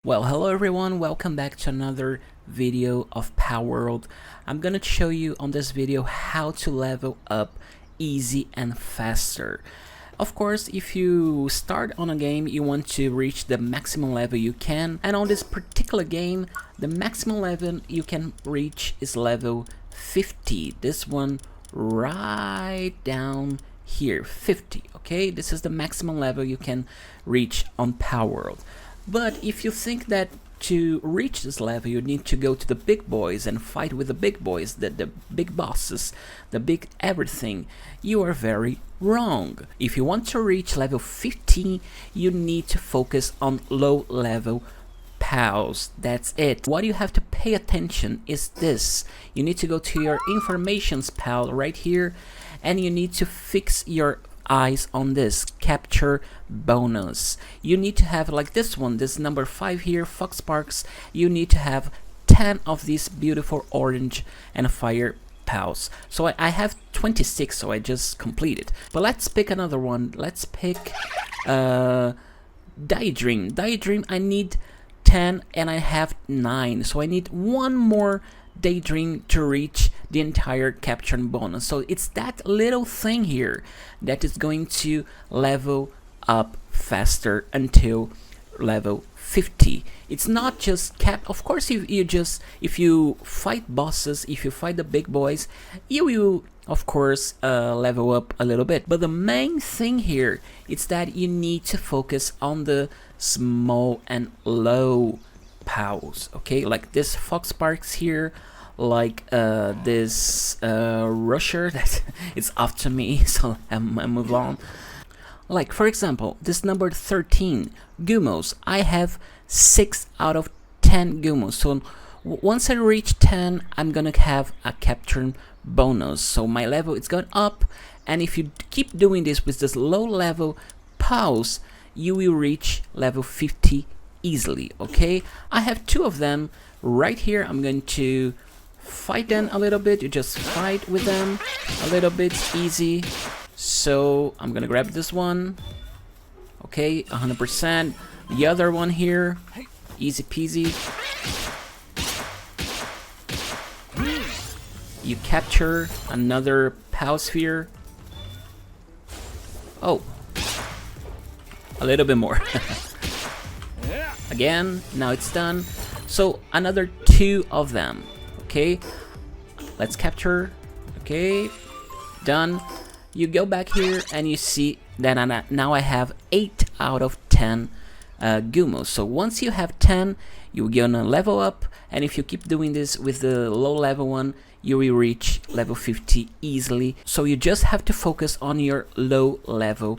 Well, hello everyone, welcome back to another video of PalWorld. I'm gonna show you on this video how to level up easy and faster. Of course, if you start on a game, you want to reach the maximum level you can, and on this particular game, the maximum level you can reach is level 50. This one right down here, 50, okay? This is the maximum level you can reach on PalWorld. But if you think that to reach this level you need to go to the big boys and fight with the big boys, the big bosses, the big everything, you are very wrong. If you want to reach level 15, you need to focus on low level pals. That's it. What you have to pay attention is this. You need to go to your informations pal right here, and you need to fix your eyes on this capture bonus. You need to have like this one, this number 5 here, Fox Sparks. You need to have 10 of these beautiful orange and fire pals. So I have 26, so I just completed. But let's pick another one. Let's pick Daydream. Daydream, I need 10 and I have 9, so I need one more Daydream to reach the entire capture bonus. So it's that little thing here that is going to level up faster until level 50. It's not just cap. Of course, if you fight bosses, if you fight the big boys, you will of course level up a little bit. But the main thing here is that you need to focus on the small and low pals, okay? Like this Fox Sparks here, like this rusher that it's after me, so I move on. Like for example, this number 13 Gumos, I have 6 out of 10 Gumos. So once I reach 10, I'm gonna have a capture bonus. So my level is going up, and if you keep doing this with this low level pals, you will reach level 50 easily, okay? I have 2 of them right here. I'm going to fight them a little bit. You just fight with them a little bit, easy. So I'm gonna grab this one, okay, 100%. The other one here, easy peasy. You capture another pal sphere. Oh, a little bit more. Again, now it's done. So another 2 of them. Okay, let's capture. Okay, done. You go back here and you see that now I have 8 out of 10 Gumos. So once you have 10, you're gonna level up, and if you keep doing this with the low level one, you will reach level 50 easily. So you just have to focus on your low level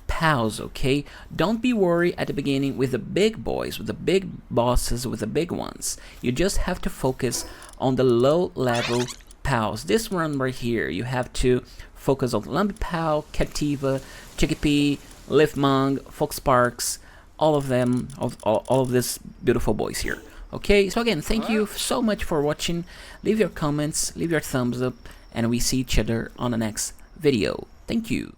pals, okay? Don't be worried at the beginning with the big boys, with the big bosses, with the big ones. You just have to focus on the low level pals. This one right here, you have to focus on Lumpy Pal, Cativa, Chickpea, Liftmung, Fox Sparks, all of them, all of these beautiful boys here. Okay, so again, thank you so much for watching. Leave your comments, leave your thumbs up, and we see each other on the next video. Thank you.